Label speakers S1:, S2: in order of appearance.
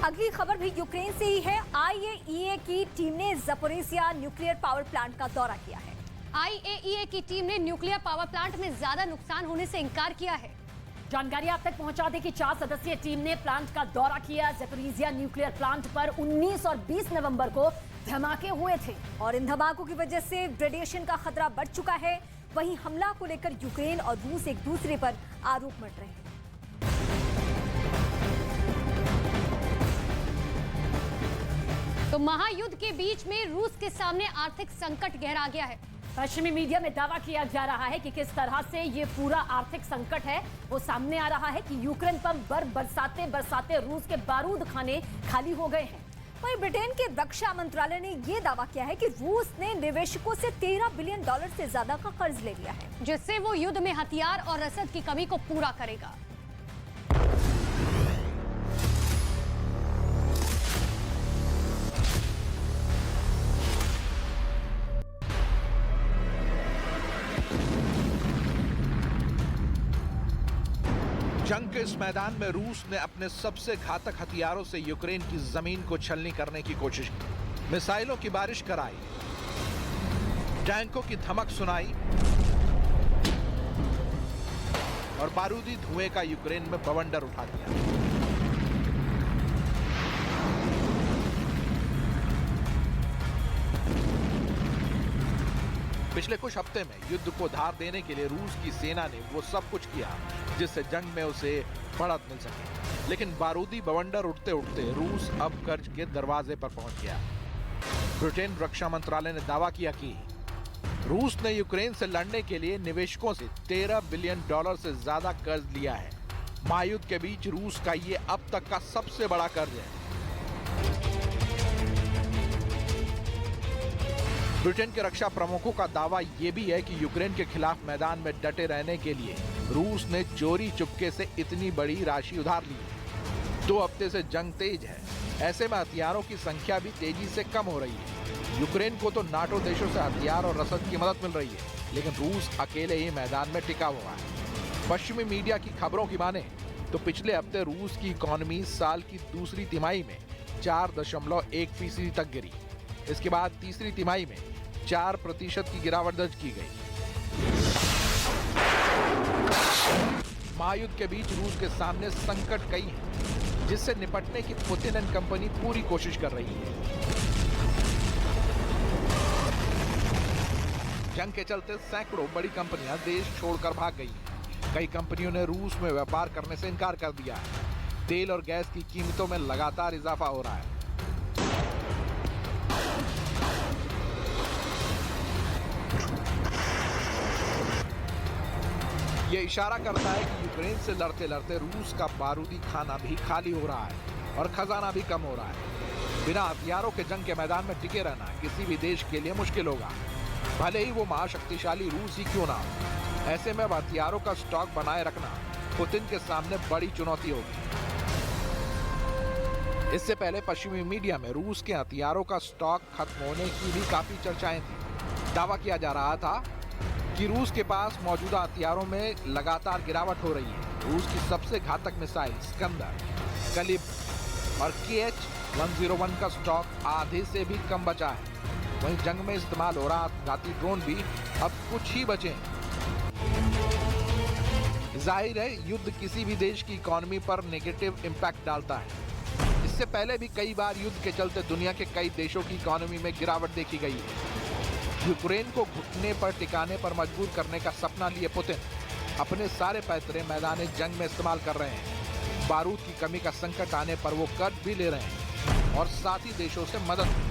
S1: अगली खबर भी यूक्रेन से ही है। आईएईए की टीम ने ज़पोरिज़िया न्यूक्लियर पावर प्लांट का दौरा किया है।
S2: आईएईए की टीम ने न्यूक्लियर पावर प्लांट में ज्यादा नुकसान होने से इनकार किया है।
S3: जानकारी आप तक पहुंचा दें कि 4 सदस्यीय टीम ने प्लांट का दौरा किया। ज़पोरिज़िया न्यूक्लियर प्लांट पर 19 और 20 नवंबर को धमाके हुए थे
S1: और इन धमाकों की वजह से रेडिएशन का खतरा बढ़ चुका है। वहीं हमला को लेकर यूक्रेन और रूस एक दूसरे पर आरोप मढ़ रहे हैं।
S2: तो महायुद्ध के बीच में रूस के सामने आर्थिक संकट गहरा गया है।
S3: पश्चिमी मीडिया में दावा किया जा रहा है कि किस तरह से ये पूरा आर्थिक संकट है वो सामने आ रहा है कि यूक्रेन पर बरसाते बरसाते रूस के बारूद खाने खाली हो गए हैं।
S1: वहीं ब्रिटेन के रक्षा मंत्रालय ने यह दावा किया है कि रूस ने निवेशकों से $13 बिलियन से ज्यादा का कर्ज ले लिया है,
S2: जिससे वो युद्ध में हथियार और रसद की कमी को पूरा करेगा।
S4: जंग के इस मैदान में रूस ने अपने सबसे घातक हथियारों से यूक्रेन की जमीन को छलनी करने की कोशिश की। मिसाइलों की बारिश कराई, टैंकों की धमक सुनाई और बारूदी धुएं का यूक्रेन में बवंडर उठा दिया। पिछले कुछ हफ्ते में युद्ध को धार देने के लिए रूस की सेना ने वो सब कुछ किया जिससे जंग में उसे बढ़त मिल सके, लेकिन बारूदी बवंडर उठते उठते रूस अब कर्ज के दरवाजे पर पहुंच गया। ब्रिटेन रक्षा मंत्रालय ने दावा किया कि रूस ने यूक्रेन से लड़ने के लिए निवेशकों से $13 बिलियन से ज्यादा कर्ज लिया है। महायुद्ध के बीच रूस का ये अब तक का सबसे बड़ा कर्ज है। ब्रिटेन के रक्षा प्रमुखों का दावा यह भी है कि यूक्रेन के खिलाफ मैदान में डटे रहने के लिए रूस ने चोरी चुपके से इतनी बड़ी राशि उधार ली है। 2 हफ्ते से जंग तेज है, ऐसे में हथियारों की संख्या भी तेजी से कम हो रही है। यूक्रेन को तो नाटो देशों से हथियार और रसद की मदद मिल रही है, लेकिन रूस अकेले ही मैदान में टिका हुआ है। पश्चिमी मीडिया की खबरों की माने तो पिछले हफ्ते रूस की इकोनॉमी साल की दूसरी तिमाही में 4.1% तक गिरी। इसके बाद तीसरी तिमाही में 4% की गिरावट दर्ज की गई। महायुद्ध के बीच रूस के सामने संकट कई हैं, जिससे निपटने की पुतिन एंड कंपनी पूरी कोशिश कर रही है। जंग के चलते सैकड़ों बड़ी कंपनियां देश छोड़कर भाग गई हैं। कई कंपनियों ने रूस में व्यापार करने से इनकार कर दिया है। तेल और गैस की कीमतों में लगातार इजाफा हो रहा है। ये इशारा करता है कि यूक्रेन से लड़ते लड़ते रूस का बारूदी खाना भी खाली हो रहा है और खजाना भी कम हो रहा है। बिना हथियारों के जंग के मैदान में टिके रहना किसी भी देश के लिए मुश्किल होगा, भले ही वो महाशक्तिशाली रूस ही क्यों ना हो। ऐसे में अब हथियारों का स्टॉक बनाए रखना पुतिन के सामने बड़ी चुनौती होगी। इससे पहले पश्चिमी मीडिया में रूस के हथियारों का स्टॉक खत्म होने की भी काफी चर्चाएं थी। दावा किया जा रहा था कि रूस के पास मौजूदा हथियारों में लगातार गिरावट हो रही है। रूस की सबसे घातक मिसाइल स्कंदर, कलिब्र और KH-101 का स्टॉक आधे से भी कम बचा है। वहीं जंग में इस्तेमाल हो रहा आत्मघाती ड्रोन भी अब कुछ ही बचे हैं। जाहिर है युद्ध किसी भी देश की इकोनॉमी पर नेगेटिव इम्पैक्ट डालता है। इससे पहले भी कई बार युद्ध के चलते दुनिया के कई देशों की इकोनॉमी में गिरावट देखी गई है। यूक्रेन को घुटने पर टिकाने पर मजबूर करने का सपना लिए पुतिन अपने सारे पैतरे मैदान जंग में इस्तेमाल कर रहे हैं। बारूद की कमी का संकट आने पर वो कर्ज भी ले रहे हैं और साथी देशों से मदद भी।